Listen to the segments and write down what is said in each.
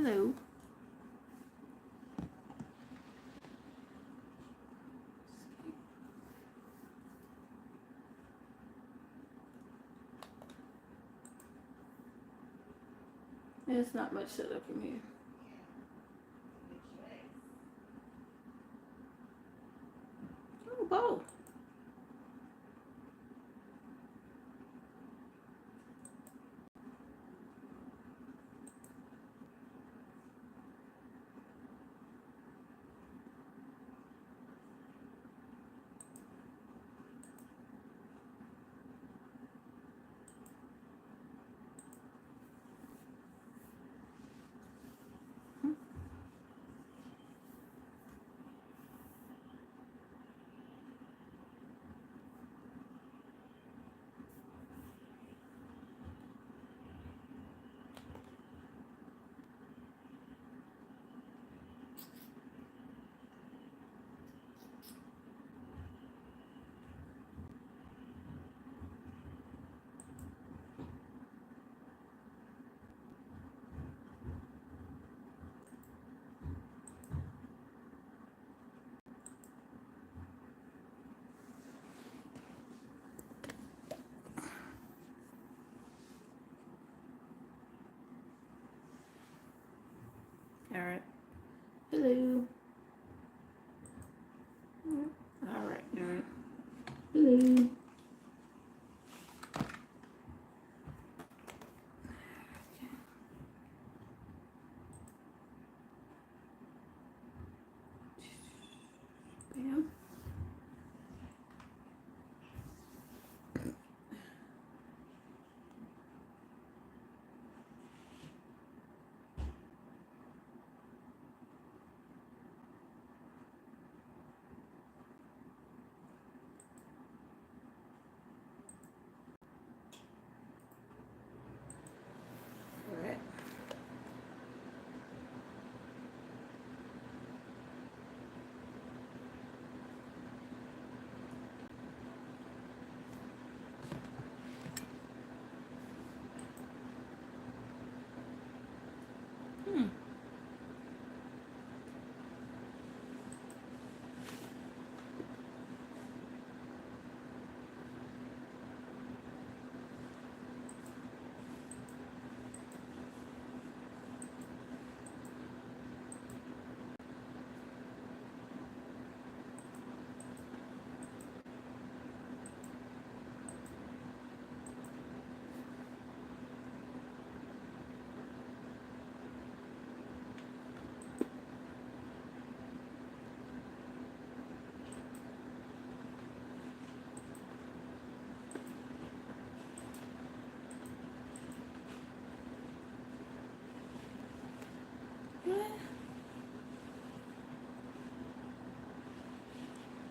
Hello. There's not much set up from here. Oh, bow. All right. Hello. All right. All right. Hello. Bam. All right.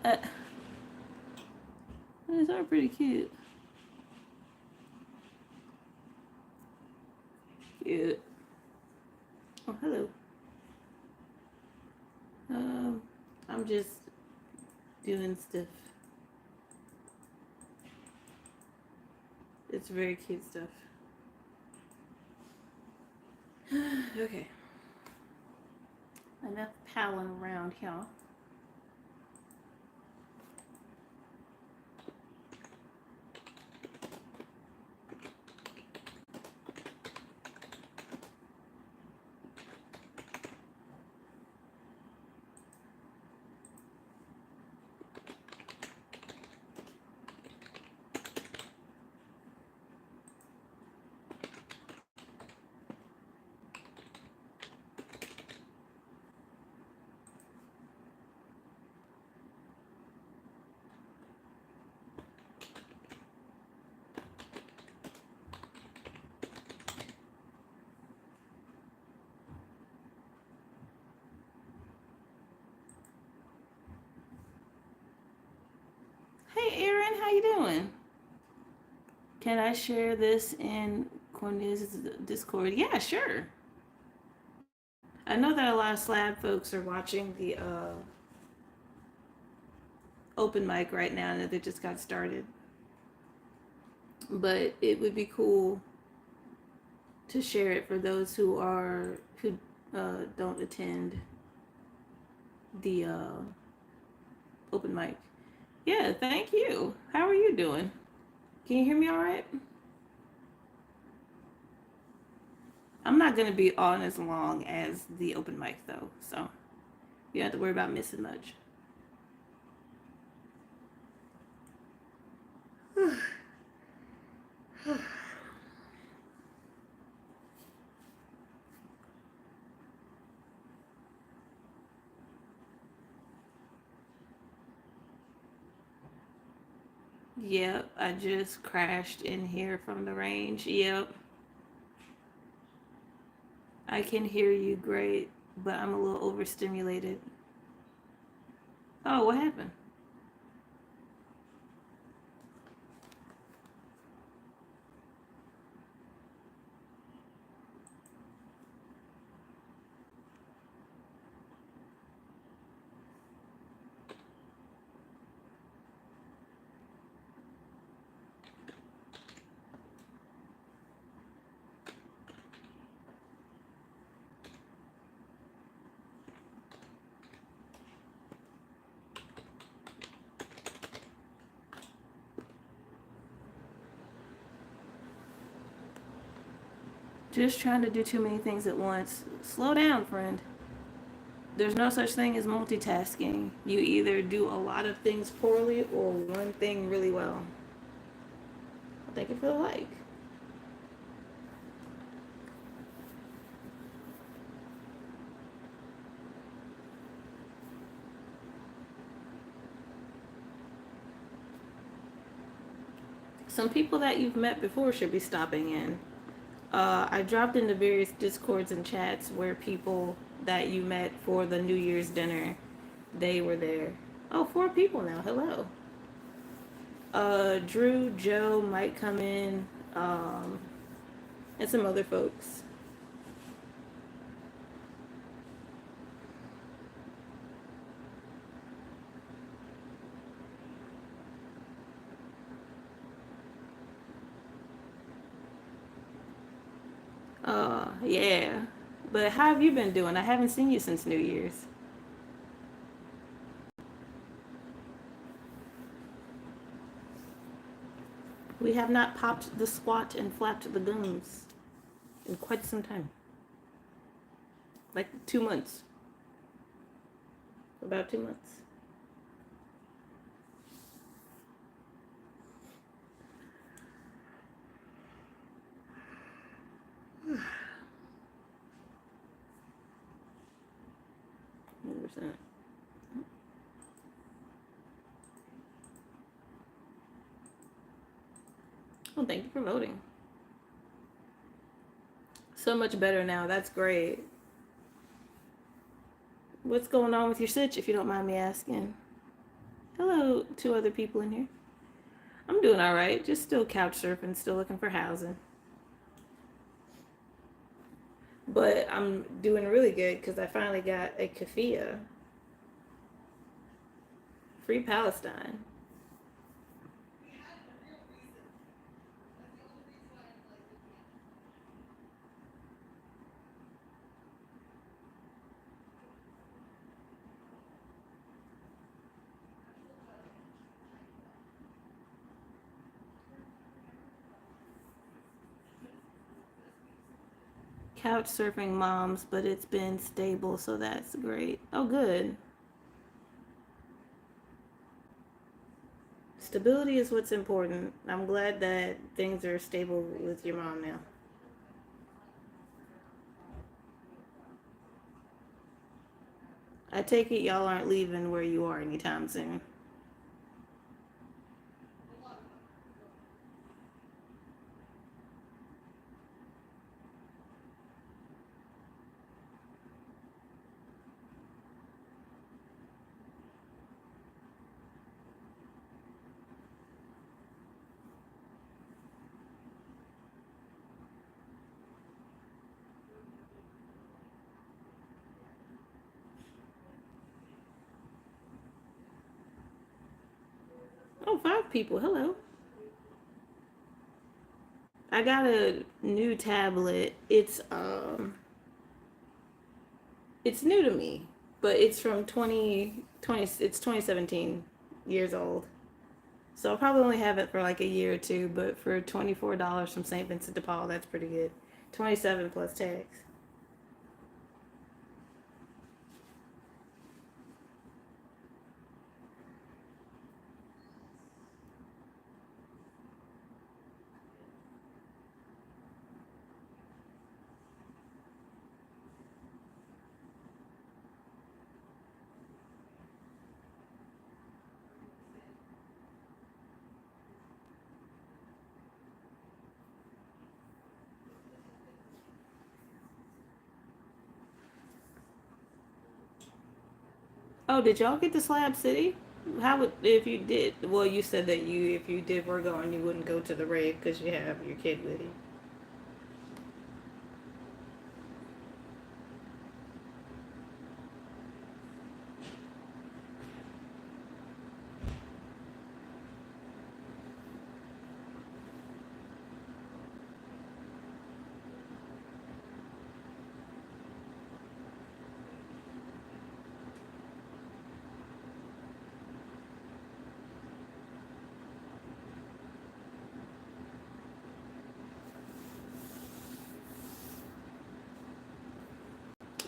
Uh, these are pretty cute. Cute. Oh, hello. I'm just doing stuff. It's very cute stuff. Okay. Enough palling around here. Hey, Erin, how you doing? Can I share this in Cornelius' Discord? Yeah, sure. I know that a lot of slab folks are watching the open mic right now and that they just got started. But it would be cool to share it for those who don't attend the open mic. Yeah, thank you. How are you doing? Can you hear me all right? I'm not going to be on as long as the open mic, though, so you don't have to worry about missing much. Yep, I just crashed in here from the range. Yep, I can hear you great, but I'm a little overstimulated. Oh, what happened? Just trying to do too many things at once. Slow down, friend. There's no such thing as multitasking. You either do a lot of things poorly or one thing really well. Thank you for the like. Some people that you've met before should be stopping in. I dropped into various discords and chats where people that you met for the New Year's dinner, they were there. Oh, 4 people now. Hello. Drew, Joe might come in, and some other folks. Yeah. But how have you been doing? I haven't seen you since New Year's. We have not popped the squat and flapped the gums in quite some time. Like 2 months. About 2 months. Percent. Well, thank you for voting. So much better now. That's great. What's going on with your sitch, if you don't mind me asking? Hello, 2 other people in here. I'm doing all right. Just still couch surfing, still looking for housing. But I'm doing really good because I finally got a kafia. Free Palestine. Couch surfing moms, but it's been stable, so that's great. Oh, good. Stability is what's important. I'm glad that things are stable with your mom now. I take it y'all aren't leaving where you are anytime soon. Oh, 5 people. Hello. I got a new tablet. It's It's new to me, but it's from 2020. It's 2017 years old. So I'll probably only have it for like a year or two, but for $24 from St. Vincent de Paul, that's pretty good. 27 plus tax. Oh, did y'all get to Slab City? How would if you did? Well, you said that you if you did were going, you wouldn't go to the rave because you have your kid with you.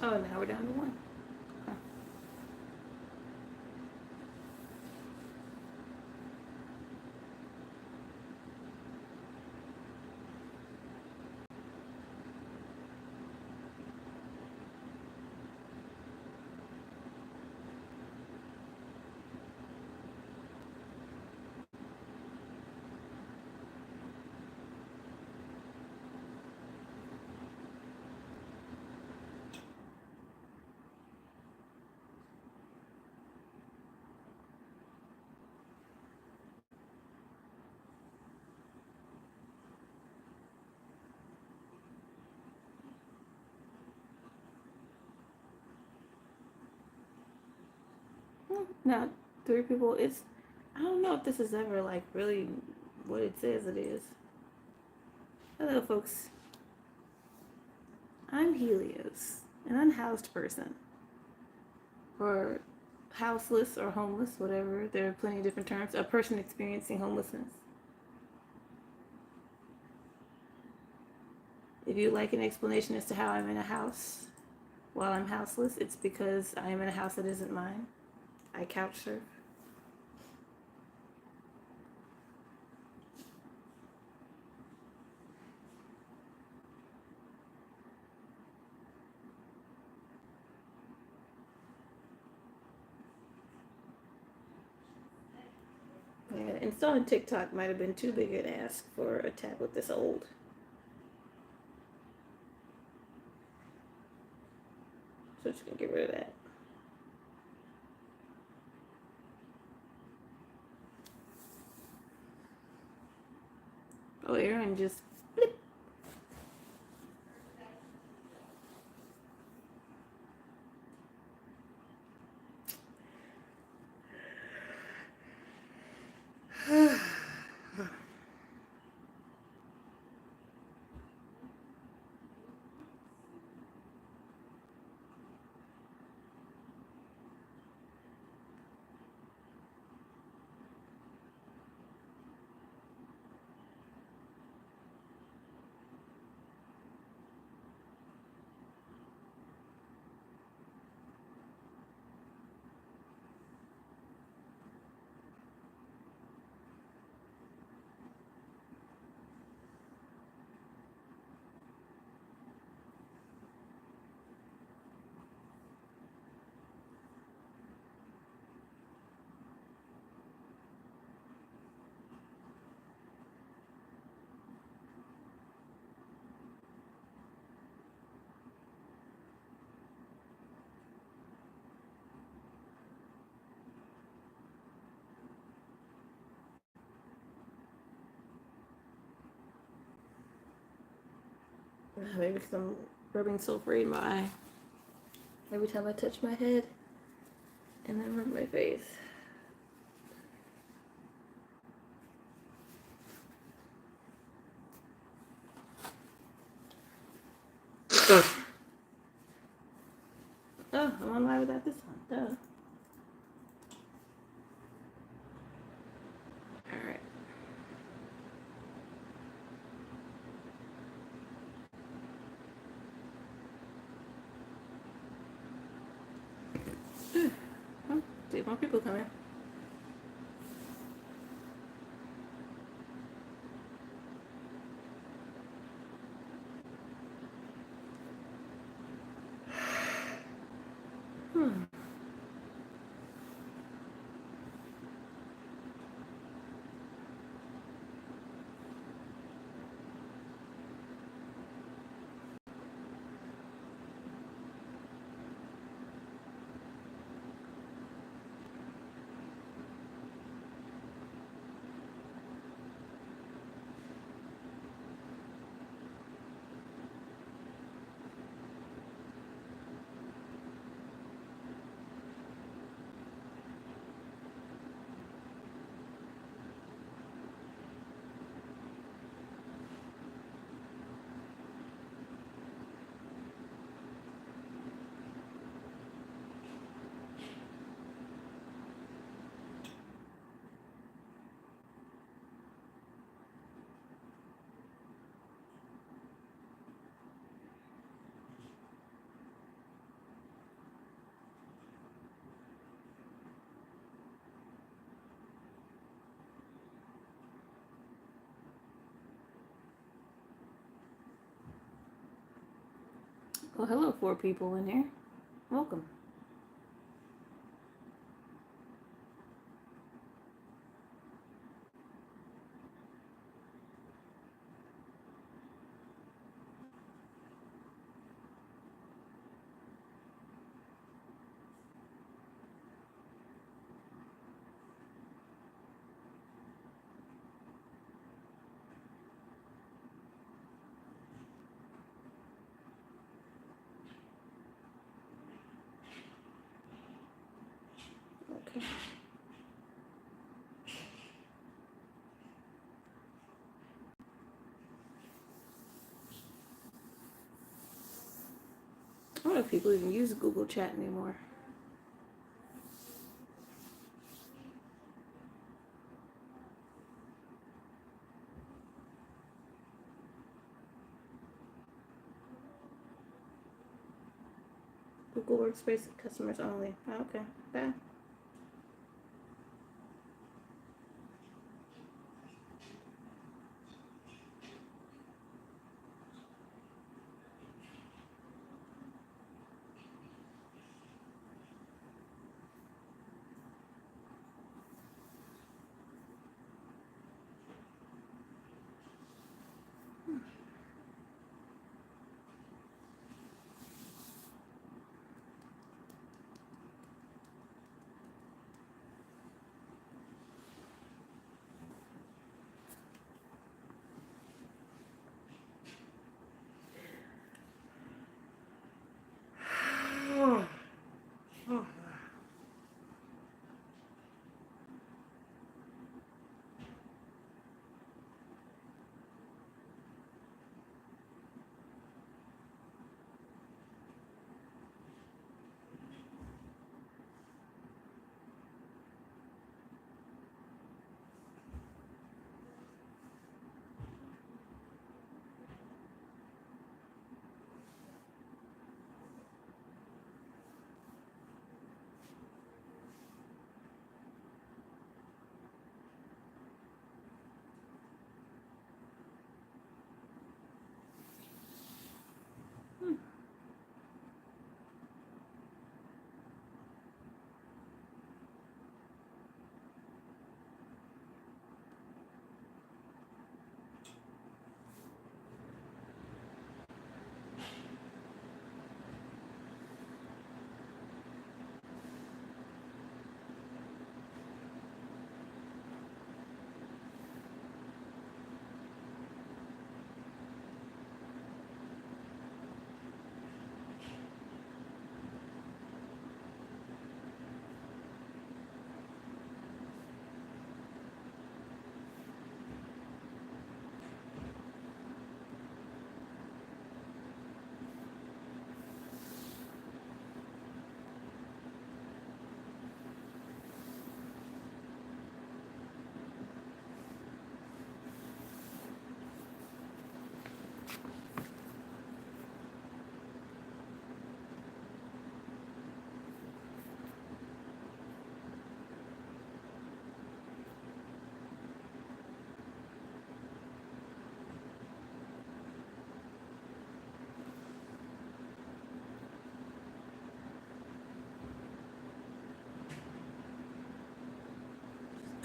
Oh, now we're down to one. Huh. Now, three people. It's I don't know if this is ever like really what it says it is. Hello, folks. I'm Helios, an unhoused person, or houseless or homeless, whatever. There are plenty of different terms. A person experiencing homelessness. If you'd like an explanation as to how I'm in a house while I'm houseless, it's because I am in a house that isn't mine. I couch surf. Yeah, installing TikTok might have been too big an ask for a tablet this old. So just gonna get rid of that. Oh, Aaron just blip. Maybe because I'm rubbing sulfur in my eye every time I touch my head and then rub my face. All right. Oh, see more people coming. Hmm. Well, hello, 4 people in here. Welcome. Okay. I don't know if people even use Google Chat anymore. Google Workspace customers only. Oh, okay. Bye.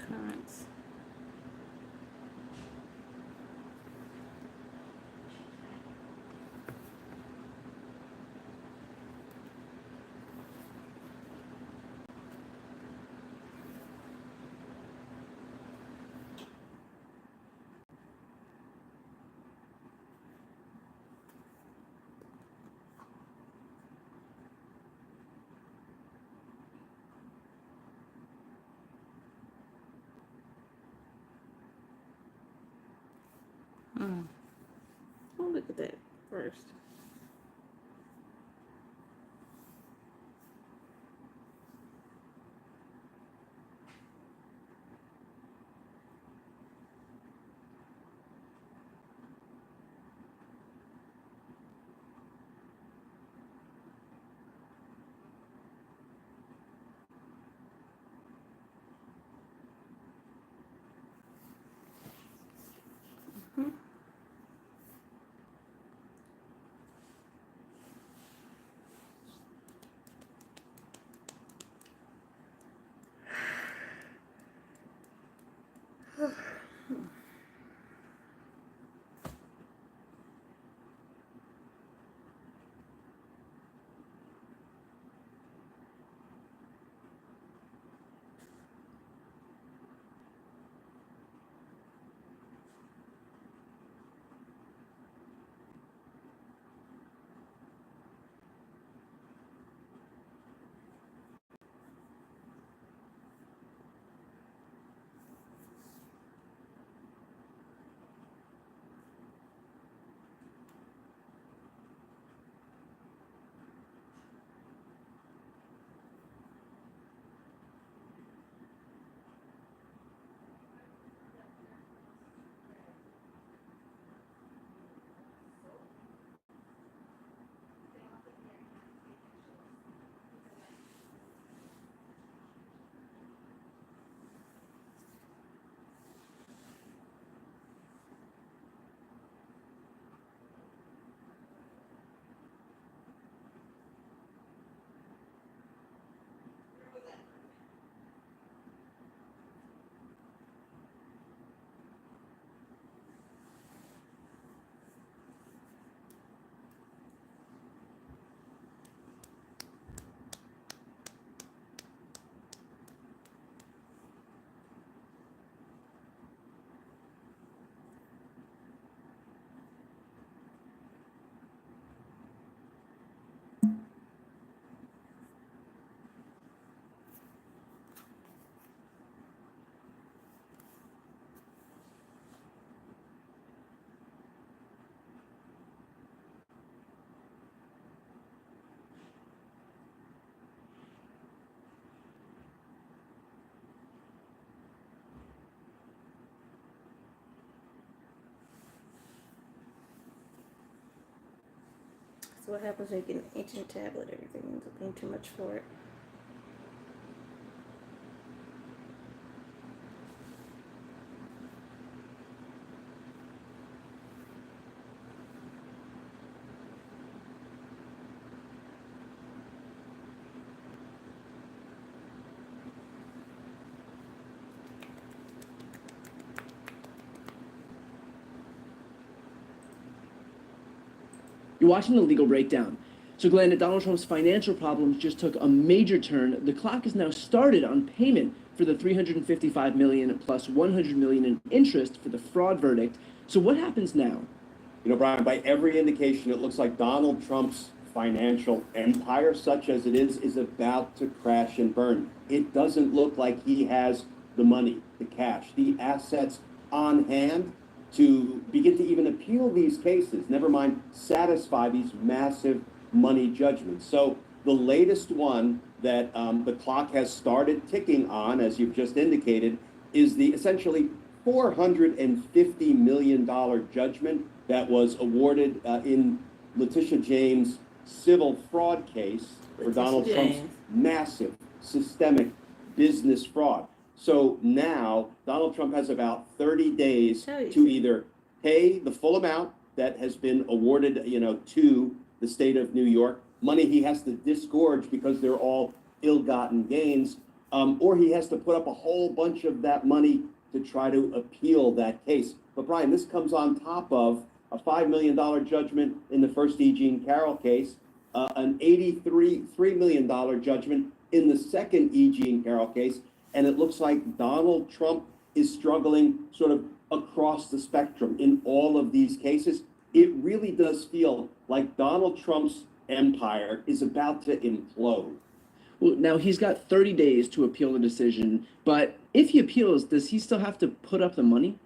Occurrence. We'll look at that first. So what happens when you get an ancient tablet? Everything ends up being too much for it. You're watching the legal breakdown. So, Glenn, Donald Trump's financial problems just took a major turn. The clock has now started on payment for the $355 million plus $100 million in interest for the fraud verdict. So, what happens now? You know, Brian, by every indication, it looks like Donald Trump's financial empire, such as it is about to crash and burn. It doesn't look like he has the money, the cash, the assets on hand to begin to even appeal these cases, never mind satisfy these massive money judgments. So the latest one that the clock has started ticking on, as you've just indicated, is the essentially $450 million judgment that was awarded in Letitia James' civil fraud case for Donald Trump's massive systemic business fraud. So now Donald Trump has about 30 days to either pay the full amount that has been awarded, to the state of New York, money he has to disgorge because they're all ill-gotten gains, or he has to put up a whole bunch of that money to try to appeal that case. But Brian, this comes on top of a $5 million judgment in the first E. Jean Carroll case, an $83 million judgment in the second E. Jean Carroll case, and it looks like Donald Trump is struggling sort of across the spectrum in all of these cases. It really does feel like Donald Trump's empire is about to implode. Well, now he's got 30 days to appeal the decision, but if he appeals, does he still have to put up the money?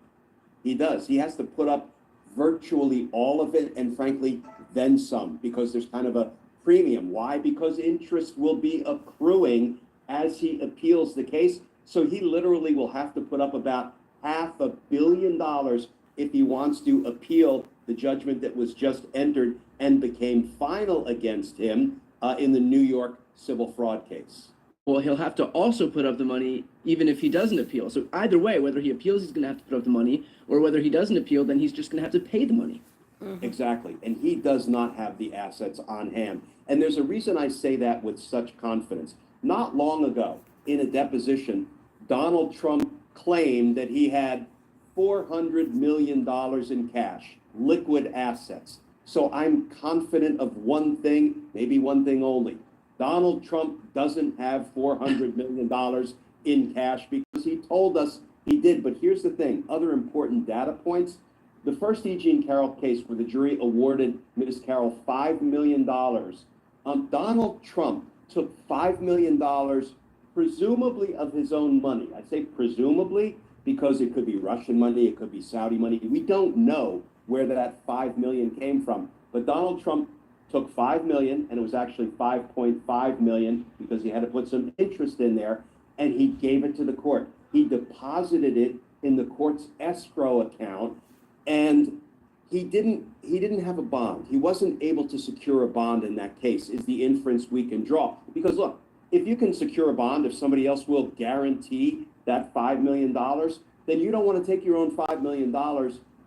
He does. He has to put up virtually all of it, and frankly, then some, because there's kind of a premium. Why? Because interest will be accruing as he appeals the case. So he literally will have to put up about $500 million if he wants to appeal the judgment that was just entered and became final against him in the New York civil fraud case. Well, he'll have to also put up the money even if he doesn't appeal. So either way, whether he appeals, he's going to have to put up the money, or whether he doesn't appeal, then he's just going to have to pay the money. Mm-hmm. Exactly. And he does not have the assets on hand. And there's a reason I say that with such confidence. Not long ago, in a deposition, Donald Trump claimed that he had $400 million in cash, liquid assets. So I'm confident of one thing, maybe one thing only. Donald Trump doesn't have $400 million in cash because he told us he did. But here's the thing, other important data points. The first E. Jean Carroll case where the jury awarded Ms. Carroll $5 million, Donald Trump took $5 million, presumably of his own money. I say presumably because it could be Russian money, it could be Saudi money. We don't know where that $5 million came from. But Donald Trump took $5 million, and it was actually $5.5 million because he had to put some interest in there, and he gave it to the court. He deposited it in the court's escrow account, and he didn't have a bond. He wasn't able to secure a bond in that case, is the inference we can draw. Because look, if you can secure a bond, if somebody else will guarantee that $5 million, then you don't want to take your own $5 million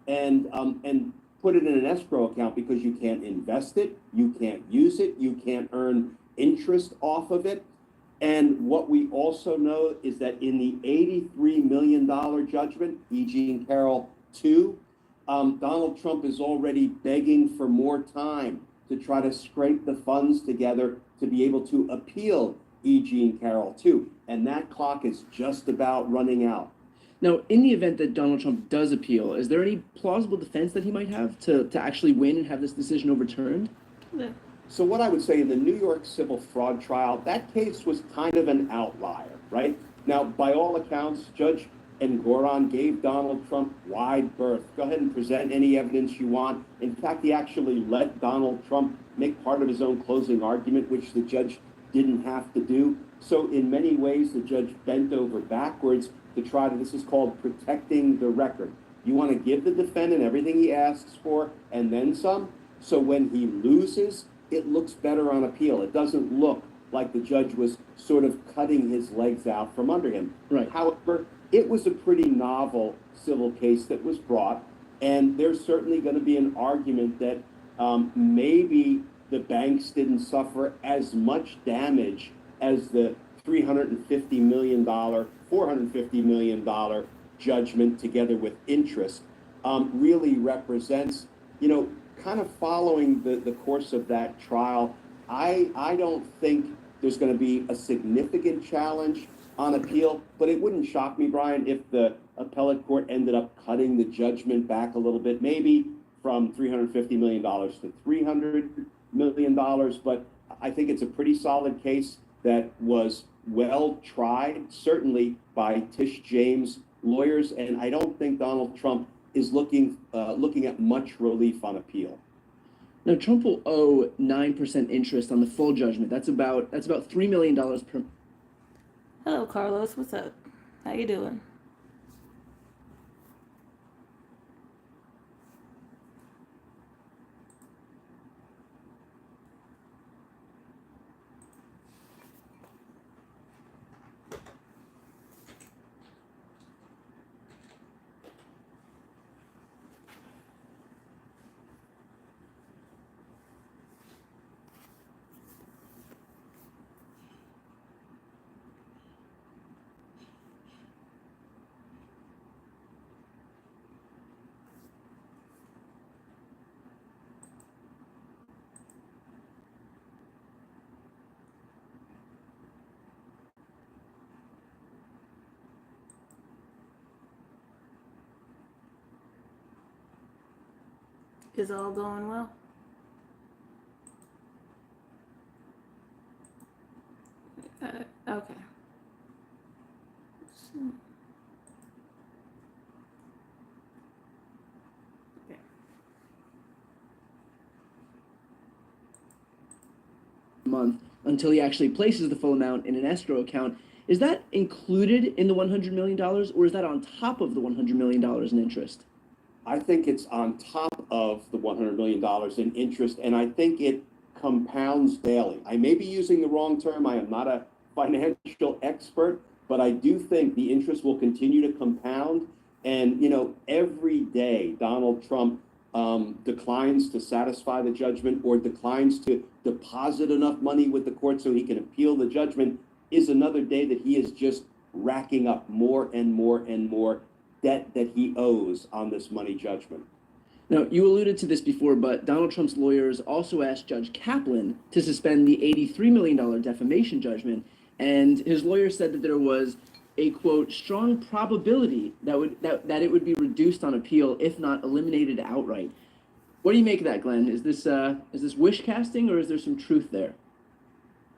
and put it in an escrow account because you can't invest it, you can't use it, you can't earn interest off of it. And what we also know is that in the $83 million judgment, E. Jean Carroll 2, Donald Trump is already begging for more time to try to scrape the funds together to be able to appeal E. Jean Carroll 2. And that clock is just about running out. Now, in the event that Donald Trump does appeal, is there any plausible defense that he might have to actually win and have this decision overturned? Yeah. So what I would say in the New York civil fraud trial, that case was kind of an outlier, right? Now, by all accounts, Judge Engoron gave Donald Trump wide berth. Go ahead and present any evidence you want. In fact, he actually let Donald Trump make part of his own closing argument, which the judge didn't have to do. So in many ways, the judge bent over backwards to try to, this is called protecting the record. You want to give the defendant everything he asks for and then some. So when he loses, it looks better on appeal. It doesn't look like the judge was sort of cutting his legs out from under him. Right. However, it was a pretty novel civil case that was brought, and there's certainly going to be an argument that maybe the banks didn't suffer as much damage as the $350 million, $450 million judgment together with interest really represents, kind of following the course of that trial. I don't think there's going to be a significant challenge on appeal, but it wouldn't shock me, Brian, if the appellate court ended up cutting the judgment back a little bit, maybe from $350 million to $300 million. But I think it's a pretty solid case that was well tried, certainly by Tish James lawyers, and I don't think Donald Trump is looking at much relief on appeal. Now, Trump will owe 9% interest on the full judgment. That's about $3 million per. Hello, Carlos. What's up? How you doing? Is all going well? Okay. So, okay. Month until he actually places the full amount in an escrow account. Is that included in the $100 million, or is that on top of the $100 million in interest? I think it's on top of the $100 million in interest, and I think it compounds daily. I may be using the wrong term. I am not a financial expert, but I do think the interest will continue to compound. And, every day Donald Trump declines to satisfy the judgment or declines to deposit enough money with the court so he can appeal the judgment is another day that he is just racking up more and more and more debt that he owes on this money judgment. Now, you alluded to this before, but Donald Trump's lawyers also asked Judge Kaplan to suspend the $83 million defamation judgment, and his lawyer said that there was a, quote, strong probability that it would be reduced on appeal, if not eliminated outright. What do you make of that, Glenn? Is this wish casting, or is there some truth there?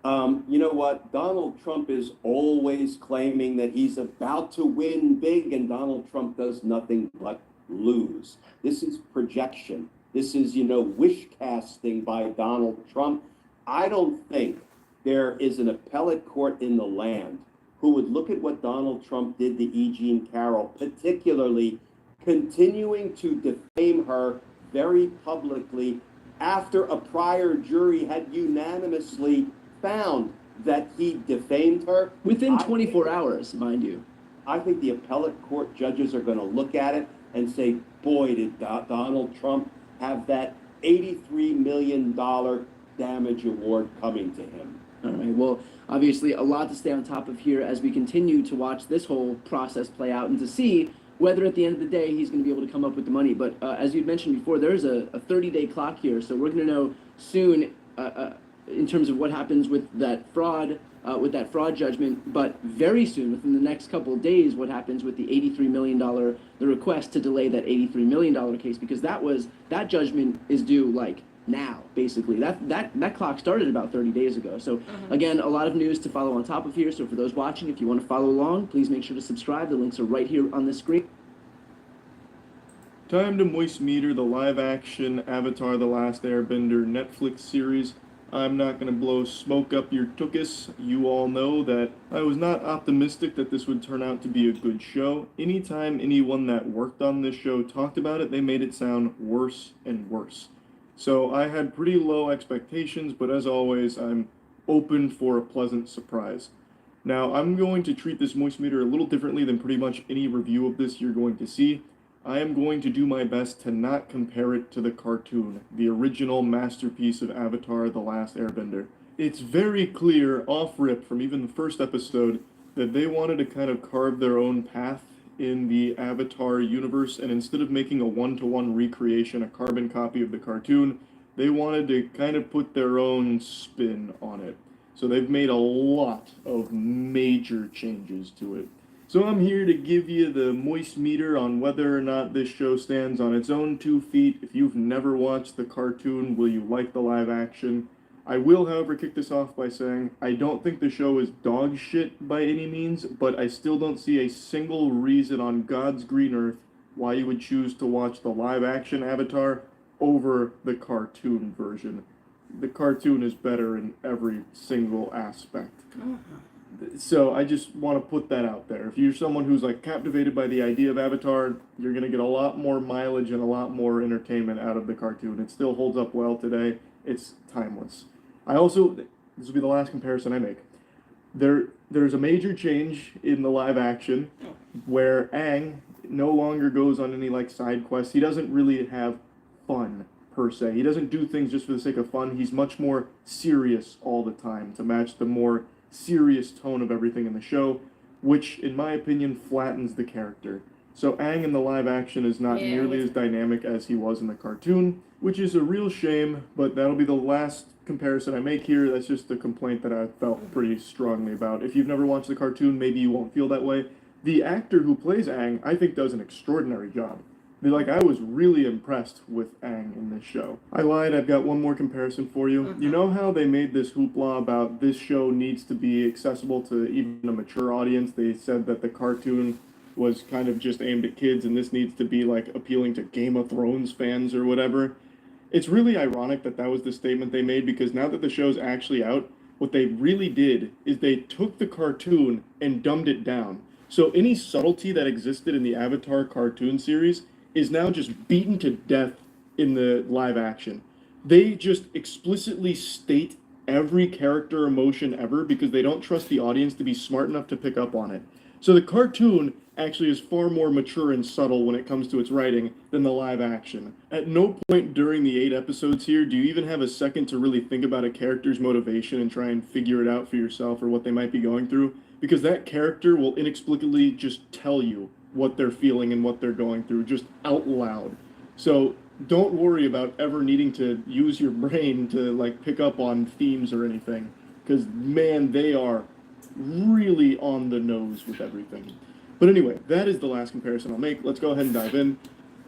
You know what? Donald Trump is always claiming that he's about to win big, and Donald Trump does nothing but lose. This is projection. This is, wish casting by Donald Trump. I don't think there is an appellate court in the land who would look at what Donald Trump did to E. Jean Carroll, particularly continuing to defame her very publicly after a prior jury had unanimously found that he defamed her. Within 24 hours, mind you. I think the appellate court judges are going to look at it and say, boy, did Donald Trump have that $83 million damage award coming to him. All right. Well, obviously, a lot to stay on top of here as we continue to watch this whole process play out and to see whether at the end of the day he's going to be able to come up with the money. But as you'd mentioned before, there's a 30-day clock here, so we're going to know soon in terms of what happens with that fraud judgment, but very soon, within the next couple of days, what happens with the $83 million, the request to delay that $83 million case, because that judgment is due like now, basically. That clock started about 30 days ago. So again, a lot of news to follow on top of here. So for those watching, if you want to follow along, please make sure to subscribe. The links are right here on the screen. Time to moist meter the live-action Avatar: The Last Airbender Netflix series. I'm not going to blow smoke up your tuchus. You all know that I was not optimistic that this would turn out to be a good show. Anytime anyone that worked on this show talked about it, they made it sound worse and worse. So I had pretty low expectations, but as always, I'm open for a pleasant surprise. Now, I'm going to treat this moist meter a little differently than pretty much any review of this you're going to see. I am going to do my best to not compare it to the cartoon, the original masterpiece of Avatar: The Last Airbender. It's very clear, off-rip from even the first episode, that they wanted to kind of carve their own path in the Avatar universe, and instead of making a one-to-one recreation, a carbon copy of the cartoon, they wanted to kind of put their own spin on it. So they've made a lot of major changes to it. So I'm here to give you the moist meter on whether or not this show stands on its own 2 feet. If you've never watched the cartoon, will you like the live action? I will, however, kick this off by saying I don't think the show is dog shit by any means, but I still don't see a single reason on God's green earth why you would choose to watch the live action Avatar over the cartoon version. The cartoon is better in every single aspect. So I just want to put that out there. If you're someone who's like captivated by the idea of Avatar, you're going to get a lot more mileage and a lot more entertainment out of the cartoon. It still holds up well today. It's timeless. This will be the last comparison I make. There's a major change in the live action where Aang no longer goes on any like side quests. He doesn't really have fun per se. He doesn't do things just for the sake of fun. He's much more serious all the time to match the more serious tone of everything in the show, which in my opinion flattens the character. So Aang in the live action is not nearly as dynamic as he was in the cartoon, which is a real shame, but that'll be the last comparison I make here. That's just a complaint that I felt pretty strongly about. If you've never watched the cartoon, maybe you won't feel that way. The actor who plays Aang, I think, does an extraordinary job. Like, I was really impressed with Aang in this show. I lied, I've got one more comparison for you. You know how they made this hoopla about this show needs to be accessible to even a mature audience? They said that the cartoon was kind of just aimed at kids, and this needs to be, like, appealing to Game of Thrones fans or whatever. It's really ironic that that was the statement they made, because now that the show's actually out, what they really did is they took the cartoon and dumbed it down. So any subtlety that existed in the Avatar cartoon series is now just beaten to death in the live action. They just explicitly state every character emotion ever because they don't trust the audience to be smart enough to pick up on it. So the cartoon actually is far more mature and subtle when it comes to its writing than the live action. At no point during the 8 episodes here do you even have a second to really think about a character's motivation and try and figure it out for yourself or what they might be going through, because that character will inexplicably just tell you what they're feeling and what they're going through just out loud. So don't worry about ever needing to use your brain to like pick up on themes or anything, because man, they are really on the nose with everything. But anyway, that is the last comparison I'll make. Let's go ahead and dive in.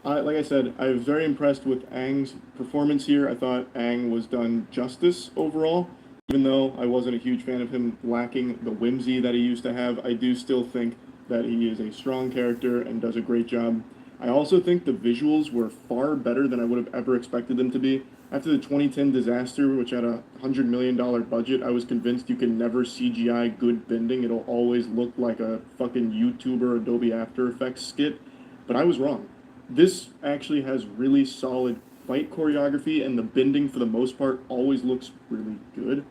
Like I said, I was very impressed with Aang's performance here. I thought Aang was done justice overall. Even though I wasn't a huge fan of him lacking the whimsy that he used to have, I do still think that he is a strong character and does a great job. I also think the visuals were far better than I would have ever expected them to be. After the 2010 disaster, which had a $100 million budget, I was convinced you can never CGI good bending. It'll always look like a fucking YouTuber Adobe After Effects skit. But I was wrong. This actually has really solid fight choreography, and the bending, for the most part, always looks really good.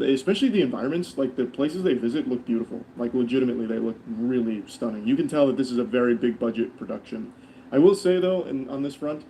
Especially the environments, like the places they visit look beautiful. Like legitimately, they look really stunning. You can tell that this is a very big budget production. I will say though, on this front,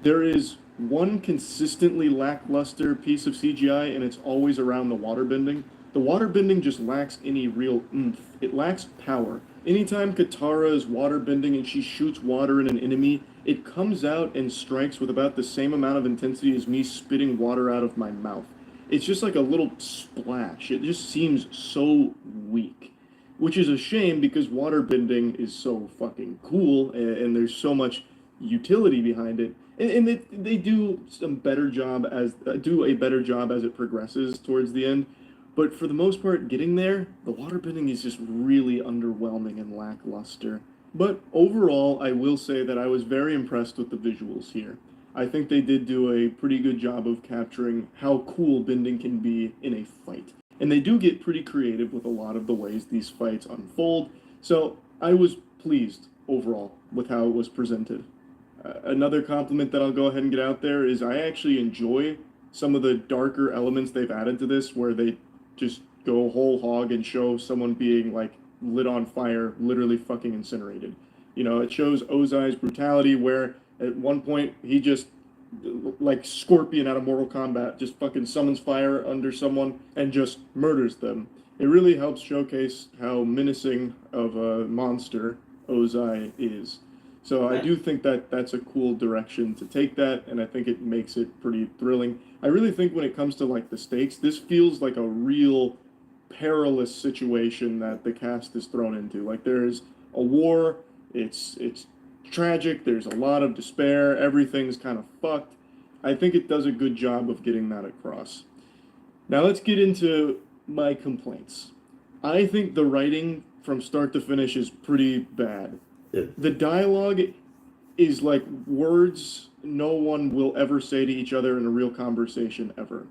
there is one consistently lackluster piece of CGI, and it's always around the waterbending. The waterbending just lacks any real oomph. It lacks power. Anytime Katara is waterbending and she shoots water at an enemy, it comes out and strikes with about the same amount of intensity as me spitting water out of my mouth. It's just like a little splash. It just seems so weak, which is a shame because waterbending is so fucking cool, and there's so much utility behind it. And they do some better job do a better job as it progresses towards the end. But for the most part, getting there, the waterbending is just really underwhelming and lackluster. But overall, I will say that I was very impressed with the visuals here. I think they did do a pretty good job of capturing how cool bending can be in a fight. And they do get pretty creative with a lot of the ways these fights unfold. So I was pleased overall with how it was presented. Another compliment that I'll go ahead and get out there is I actually enjoy some of the darker elements they've added to this, where they just go whole hog and show someone being like lit on fire, literally fucking incinerated. You know, it shows Ozai's brutality, where at one point he just, like Scorpion out of Mortal Kombat, just fucking summons fire under someone and just murders them. It really helps showcase how menacing of a monster Ozai is. So I do think that that's a cool direction to take that, and I think it makes it pretty thrilling. I really think when it comes to like the stakes, this feels like a real perilous situation that the cast is thrown into. Like there's a war, it's tragic, there's a lot of despair, everything's kind of fucked. I think it does a good job of getting that across. Now let's get into my complaints. I think the writing from start to finish is pretty bad. The dialogue is like words no one will ever say to each other in a real conversation ever.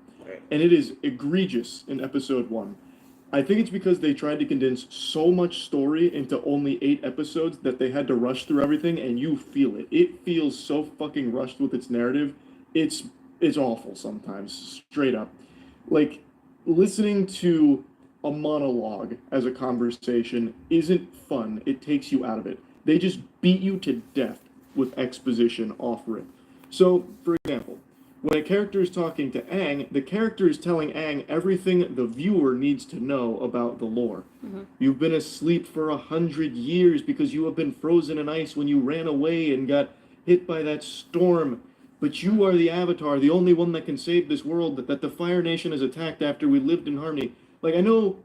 And it is egregious in episode 1. I think it's because they tried to condense so much story into only 8 episodes that they had to rush through everything, and you feel it. It feels so fucking rushed with its narrative. It's awful sometimes, straight up. Like, listening to a monologue as a conversation isn't fun. It takes you out of it. They just beat you to death with exposition off rip. So, for example, when a character is talking to Aang, the character is telling Aang everything the viewer needs to know about the lore. Mm-hmm. You've been asleep for 100 years because you have been frozen in ice when you ran away and got hit by that storm. But you are the Avatar, the only one that can save this world that the Fire Nation has attacked after we lived in harmony. Like, I know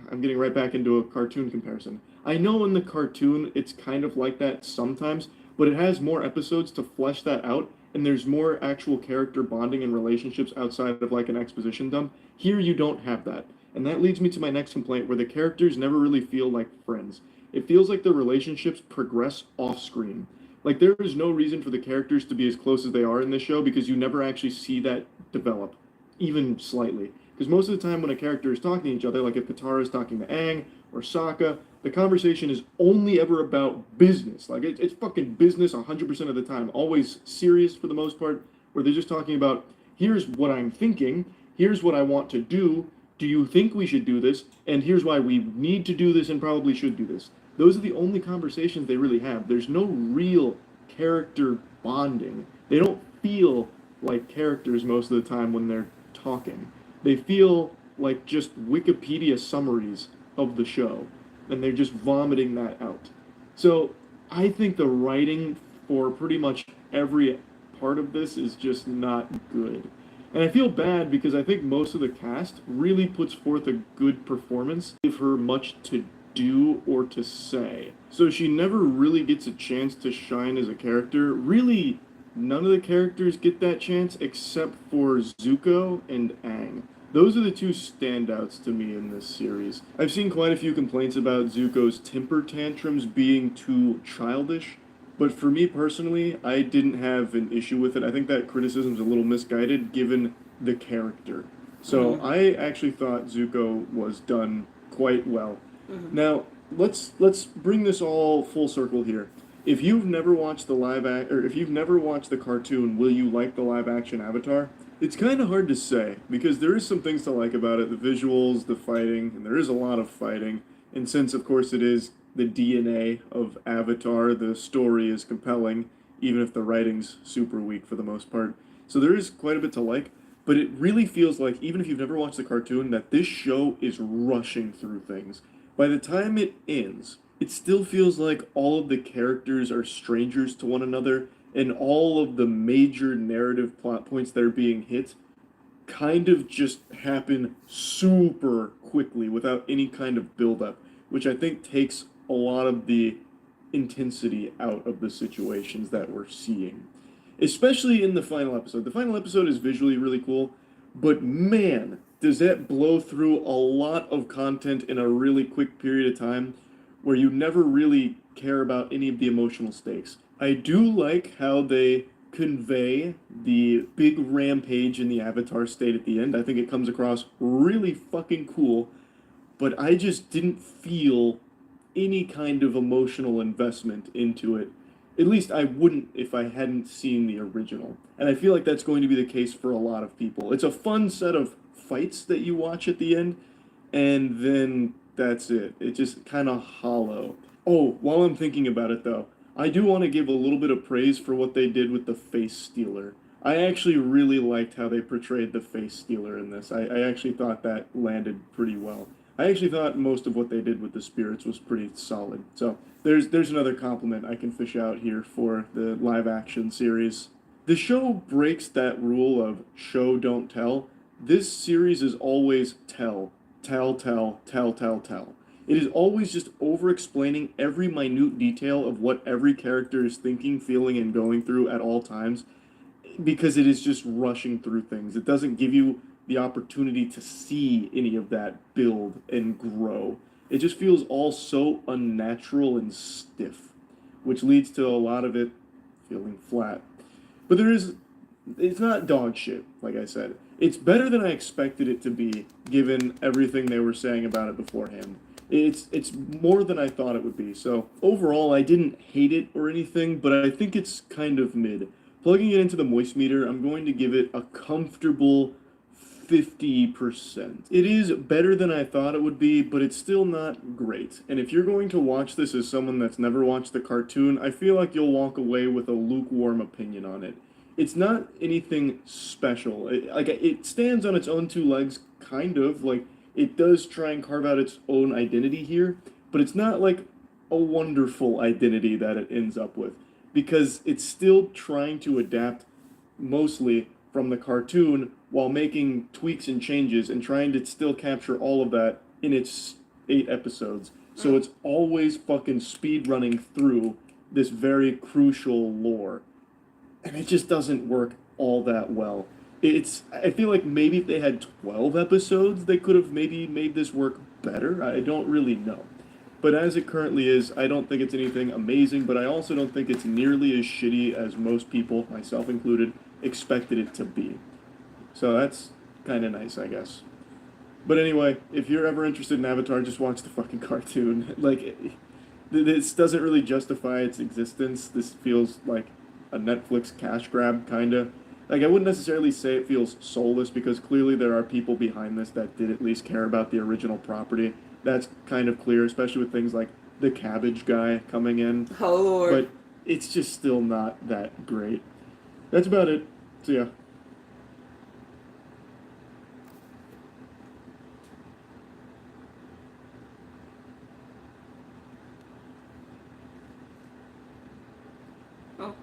I'm getting right back into a cartoon comparison. I know in the cartoon it's kind of like that sometimes, but it has more episodes to flesh that out, and there's more actual character bonding and relationships outside of like an exposition dump. Here you don't have that. And that leads me to my next complaint, where the characters never really feel like friends. It feels like the relationships progress off screen. Like there is no reason for the characters to be as close as they are in this show because you never actually see that develop, even slightly. Because most of the time when a character is talking to each other, like if Katara is talking to Aang or Sokka, the conversation is only ever about business. Like it's fucking business 100% of the time, always serious for the most part, where they're just talking about, here's what I'm thinking, here's what I want to do you think we should do this, and here's why we need to do this and probably should do this. Those are the only conversations they really have. There's no real character bonding. They don't feel like characters most of the time when they're talking. They feel like just Wikipedia summaries of the show, and they're just vomiting that out. So I think the writing for pretty much every part of this is just not good. And I feel bad because I think most of the cast really puts forth a good performance, give her much to do or to say. So she never really gets a chance to shine as a character. Really, none of the characters get that chance except for Zuko and Aang. Those are the two standouts to me in this series. I've seen quite a few complaints about Zuko's temper tantrums being too childish, but for me personally, I didn't have an issue with it. I think that criticism's a little misguided given the character. So I actually thought Zuko was done quite well. Now, let's bring this all full circle here. If you've never watched or if you've never watched the cartoon, will you like the live action Avatar? It's kind of hard to say because there is some things to like about it, the visuals, the fighting, and there is a lot of fighting. And since of course it is the DNA of Avatar, the story is compelling, even if the writing's super weak for the most part. So there is quite a bit to like, but it really feels like, even if you've never watched the cartoon, that this show is rushing through things. By the time it ends, it still feels like all of the characters are strangers to one another, and all of the major narrative plot points that are being hit kind of just happen super quickly without any kind of build-up, which I think takes a lot of the intensity out of the situations that we're seeing. Especially in the final episode. The final episode is visually really cool, but man, does that blow through a lot of content in a really quick period of time where you never really care about any of the emotional stakes. I do like how they convey the big rampage in the Avatar state at the end. I think it comes across really fucking cool, but I just didn't feel any kind of emotional investment into it. At least I wouldn't if I hadn't seen the original. And I feel like that's going to be the case for a lot of people. It's a fun set of fights that you watch at the end, and then that's it. It's just kind of hollow. Oh, while I'm thinking about it though, I do want to give a little bit of praise for what they did with the face stealer. I actually really liked how they portrayed the face stealer in this. I actually thought that landed pretty well. I actually thought most of what they did with the spirits was pretty solid. So there's another compliment I can fish out here for the live action series. The show breaks that rule of show don't tell. This series is always tell, tell, tell, tell, tell, tell. It is always just over explaining every minute detail of what every character is thinking, feeling, and going through at all times because it is just rushing through things. It doesn't give you the opportunity to see any of that build and grow. It just feels all so unnatural and stiff, which leads to a lot of it feeling flat. But it's not dog shit, like I said. It's better than I expected it to be, given everything they were saying about it beforehand. It's more than I thought it would be. So overall, I didn't hate it or anything, but I think it's kind of mid. Plugging it into the moist meter, I'm going to give it a comfortable 50%. It is better than I thought it would be, but it's still not great. And if you're going to watch this as someone that's never watched the cartoon, I feel like you'll walk away with a lukewarm opinion on it. It's not anything special. It stands on its own two legs, kind of. Like, it does try and carve out its own identity here, but it's not like a wonderful identity that it ends up with, because it's still trying to adapt mostly from the cartoon while making tweaks and changes and trying to still capture all of that in its 8 episodes. So it's always fucking speed running through this very crucial lore. And it just doesn't work all that well. I feel like maybe if they had 12 episodes, they could have maybe made this work better. I don't really know. But as it currently is, I don't think it's anything amazing, but I also don't think it's nearly as shitty as most people, myself included, expected it to be. So that's kind of nice, I guess. But anyway, if you're ever interested in Avatar, just watch the fucking cartoon. Like, this doesn't really justify its existence. This feels like a Netflix cash grab, kinda. Like, I wouldn't necessarily say it feels soulless, because clearly there are people behind this that did at least care about the original property. That's kind of clear, especially with things like the cabbage guy coming in. Oh Lord. But it's just still not that great. That's about it. So yeah. Oh.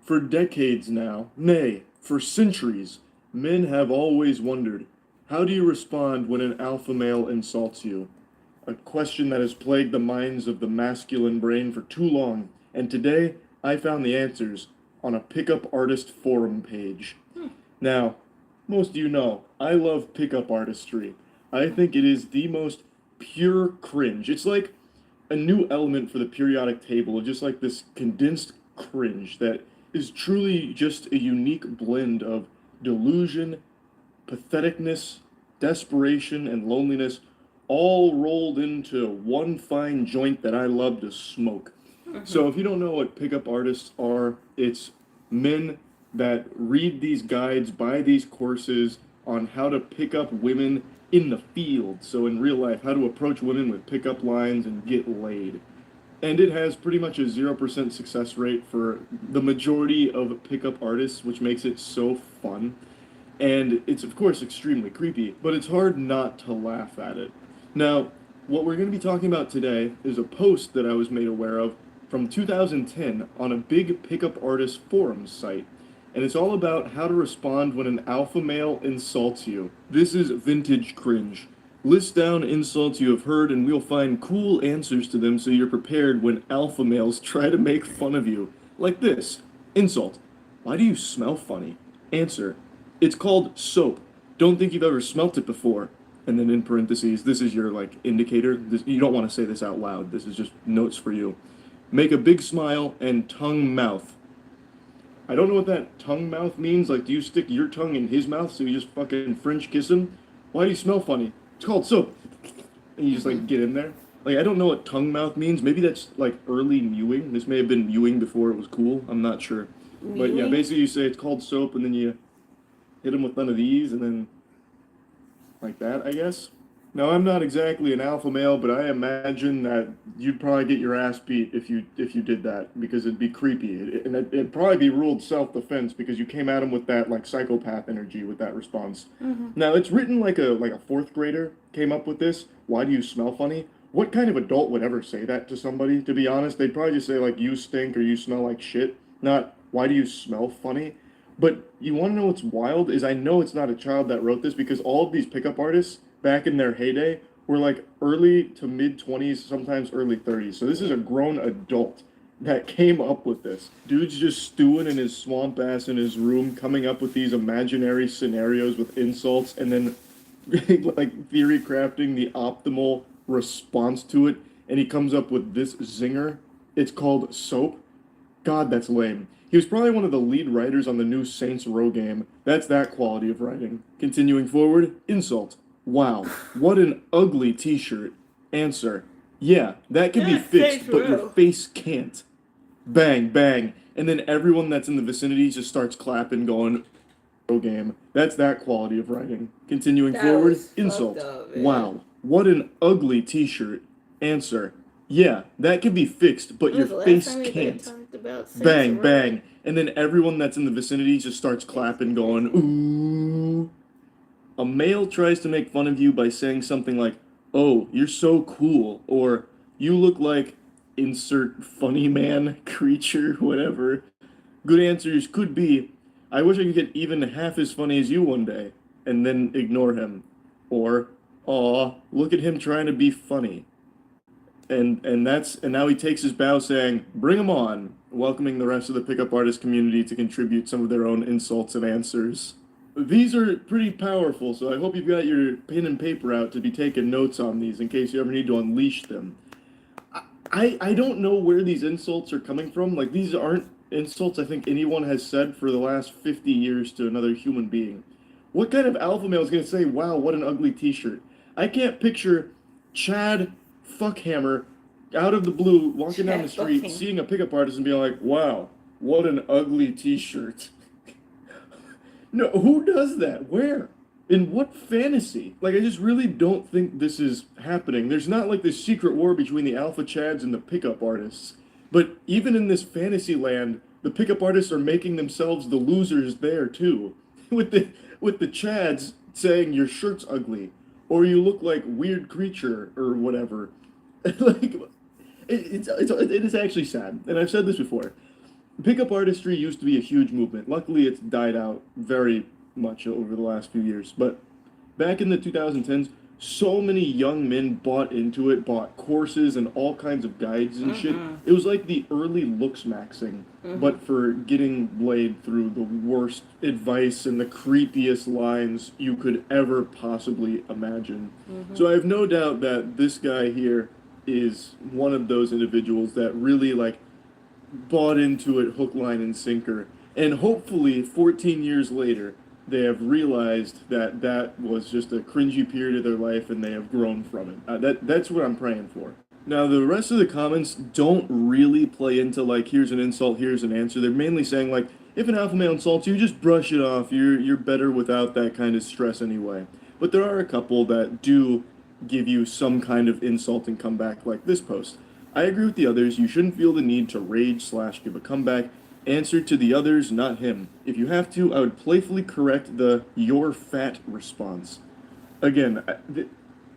For decades now, nay, for centuries, men have always wondered, how do you respond when an alpha male insults you? A question that has plagued the minds of the masculine brain for too long, and today I found the answers on a pickup artist forum page. Now, most of you know, I love pickup artistry. I think it is the most pure cringe. It's like a new element for the periodic table, just like this condensed cringe that is truly just a unique blend of delusion, patheticness, desperation, and loneliness, all rolled into one fine joint that I love to smoke. So if you don't know what pickup artists are, it's men that read these guides, buy these courses on how to pick up women in the field. So in real life, how to approach women with pickup lines and get laid. And it has pretty much a 0% success rate for the majority of pickup artists, which makes it so fun. And it's, of course, extremely creepy, but it's hard not to laugh at it. Now, what we're going to be talking about today is a post that I was made aware of from 2010 on a big pickup artist forums site. And it's all about how to respond when an alpha male insults you. This is vintage cringe. List down insults you have heard, and we'll find cool answers to them so you're prepared when alpha males try to make fun of you. Like this. Insult. Why do you smell funny? Answer. It's called soap. Don't think you've ever smelt it before. And then in parentheses, this is your like indicator. You don't want to say this out loud. This is just notes for you. Make a big smile and tongue mouth. I don't know what that tongue mouth means. Like, do you stick your tongue in his mouth so you just fucking French kiss him? Why do you smell funny? It's called soap. And you just like get in there. Like, I don't know what tongue mouth means. Maybe that's like early mewing. This may have been mewing before it was cool. I'm not sure. But yeah, Mewing? basically you say it's called soap, and then you hit him with none of these, and then like that, I guess. Now, I'm not exactly an alpha male, but I imagine that you'd probably get your ass beat if you did that, because it'd be creepy. It'd probably be ruled self-defense because you came at him with that like psychopath energy with that response. Now, it's written like a fourth grader came up with this. Why do you smell funny? What kind of adult would ever say that to somebody? To be honest, they'd probably just say like you stink or you smell like shit, not why do you smell funny? But you want to know what's wild is I know it's not a child that wrote this, because all of these pickup artists back in their heyday were like early to mid 20s, sometimes early 30s. So this is a grown adult that came up with this. Dude's just stewing in his swamp ass in his room, coming up with these imaginary scenarios with insults, and then like theory crafting the optimal response to it. And he comes up with this zinger. It's called soap. God, that's lame. He was probably one of the lead writers on the new Saints Row game. That's that quality of writing. Continuing forward, insult. Wow, what an ugly t-shirt. Answer. Yeah, that can be That's fixed, Saints but your Row. face can't. Bang, bang. And then everyone that's in the vicinity just starts clapping, going, "Row game." That's that quality of writing. Continuing That forward, was fucked insult. up, man. Wow, what an ugly t-shirt. Answer. Yeah, that can be fixed, but When your was the last face time we can't. talked about Saints Bang, Row? bang. And then everyone that's in the vicinity just starts clapping, going, ooh. A male tries to make fun of you by saying something like, "Oh, you're so cool," or "You look like insert funny man, creature, whatever." Good answers could be, "I wish I could get even half as funny as you one day," and then ignore him. Or, "Aw, look at him trying to be funny." And now he takes his bow saying, "Bring him on," welcoming the rest of the pickup artist community to contribute some of their own insults and answers. These are pretty powerful, so I hope you've got your pen and paper out to be taking notes on these in case you ever need to unleash them. I don't know where these insults are coming from. Like, these aren't insults I think anyone has said for the last 50 years to another human being. What kind of alpha male is going to say, "Wow, what an ugly t-shirt"? I can't picture Chad Fuckhammer out of the blue walking down the Chad street, Fuckhammer. seeing a pickup artist and being like, "Wow, what an ugly t-shirt." No, who does that? Where? In what fantasy? Like, I just really don't think this is happening. There's not like this secret war between the alpha chads and the pickup artists. But even in this fantasy land, the pickup artists are making themselves the losers there too. With the chads saying your shirt's ugly, or you look like weird creature or whatever. Like, it is actually sad, and I've said this before. Pickup artistry used to be a huge movement. Luckily, it's died out very much over the last few years. But back in the 2010s, so many young men bought into it, bought courses and all kinds of guides and shit. It was like the early looks maxing, but for getting laid through the worst advice and the creepiest lines you could ever possibly imagine. So I have no doubt that this guy here is one of those individuals that really like bought into it hook, line, and sinker. And hopefully, 14 years later, they have realized that that was just a cringy period of their life and they have grown from it. That's what I'm praying for. Now, the rest of the comments don't really play into, like, here's an insult, here's an answer. They're mainly saying, like, if an alpha male insults you, just brush it off. You're better without that kind of stress anyway. But there are a couple that do give you some kind of insult and comeback, like this post. I agree with the others. You shouldn't feel the need to rage/give a comeback. Answer to the others, not him. If you have to, I would playfully correct the "you're fat" response. Again,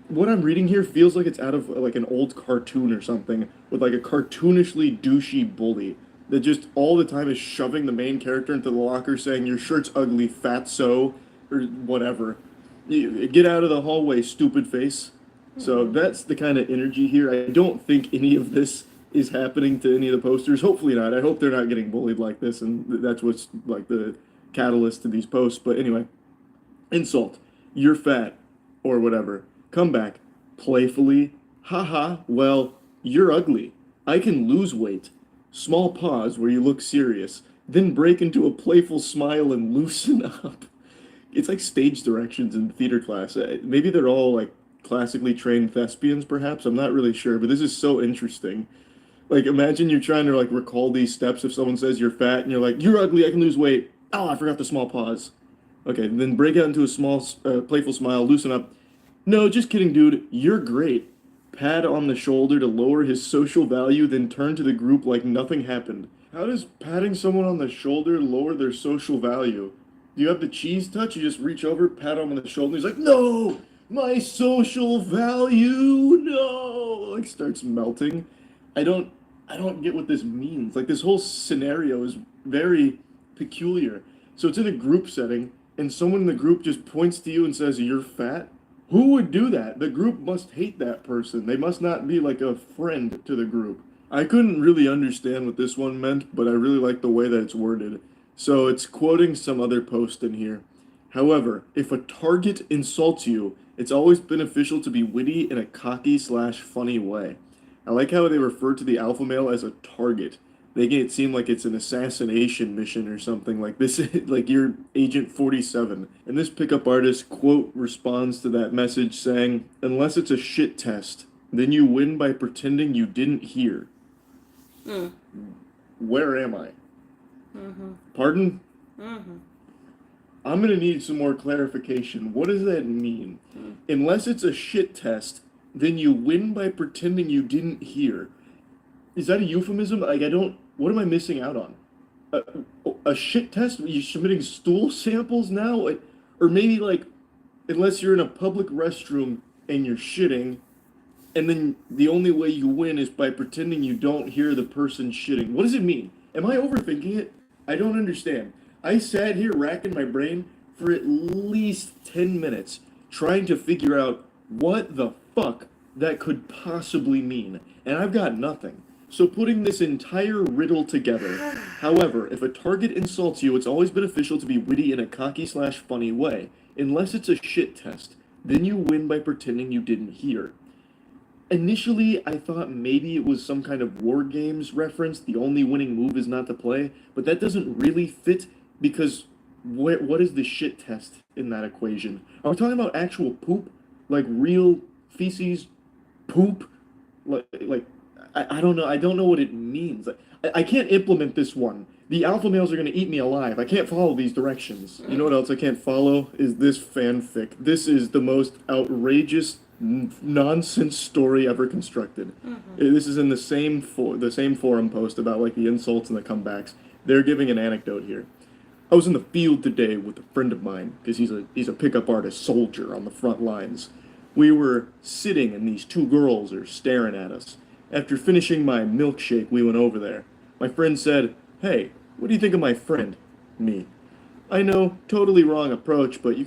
what I'm reading here feels like it's out of like an old cartoon or something, with like a cartoonishly douchey bully that just all the time is shoving the main character into the locker saying your shirt's ugly, fatso, or whatever. Get out of the hallway, stupid face. So that's the kind of energy here. I don't think any of this is happening to any of the posters. Hopefully not. I hope they're not getting bullied like this, and that's what's like the catalyst to these posts. But anyway, insult. You're fat, or whatever. Come back. Playfully. Haha. Well, you're ugly. I can lose weight. Small pause where you look serious. Then break into a playful smile and loosen up. It's like stage directions in theater class. Maybe they're all like classically trained thespians, perhaps. I'm not really sure, but this is so interesting. Like, imagine you're trying to like recall these steps if someone says you're fat and you're like, you're ugly, I can lose weight. Oh, I forgot the small pause. Okay, then break out into a small, playful smile, loosen up. No, just kidding, dude. You're great. Pat on the shoulder to lower his social value, then turn to the group like nothing happened. How does patting someone on the shoulder lower their social value? Do you have the cheese touch? You just reach over, pat him on the shoulder, and he's like, no, my social value, no, like starts melting. I don't, I don't get what this means. Like this whole scenario is very peculiar. So it's in a group setting, and someone in the group just points to you and says, you're fat. Who would do that? The group must hate that person. They must not be like a friend to the group. I couldn't really understand what this one meant, but I really like the way that it's worded. So it's quoting some other post in here. However, if a target insults you, it's always beneficial to be witty in a cocky slash funny way. I like how they refer to the alpha male as a target, making it seem like it's an assassination mission or something like this, like you're Agent 47. And this pickup artist quote responds to that message saying, unless it's a shit test, then you win by pretending you didn't hear. Mm. Where am I? Mm-hmm. Pardon? Mm-hmm. I'm gonna need some more clarification. What does that mean? Unless it's a shit test, then you win by pretending you didn't hear. Is that a euphemism? Like, I don't. What am I missing out on? A shit test? Are you submitting stool samples now? Or maybe like, unless you're in a public restroom and you're shitting, and then the only way you win is by pretending you don't hear the person shitting. What does it mean? Am I overthinking it? I don't understand. I sat here racking my brain for at least 10 minutes trying to figure out what the fuck that could possibly mean, and I've got nothing. So putting this entire riddle together, however, if a target insults you, it's always beneficial to be witty in a cocky slash funny way. Unless it's a shit test, then you win by pretending you didn't hear. Initially, I thought maybe it was some kind of War Games reference, the only winning move is not to play, but that doesn't really fit because what is the shit test in that equation? Are we talking about actual poop? Like real feces poop? I don't know. I don't know what it means. I can't implement this one. The alpha males are going to eat me alive. I can't follow these directions. You know what else I can't follow? Is this fanfic. This is the most outrageous nonsense story ever constructed. This is in the same forum post about like the insults and the comebacks. They're giving an anecdote here. I was in the field today with a friend of mine because he's a pickup artist soldier on the front lines. We were sitting and these two girls are staring at us. After finishing my milkshake, we went over there. My friend said, "Hey, what do you think of my friend?" Me. I know, totally wrong approach, but you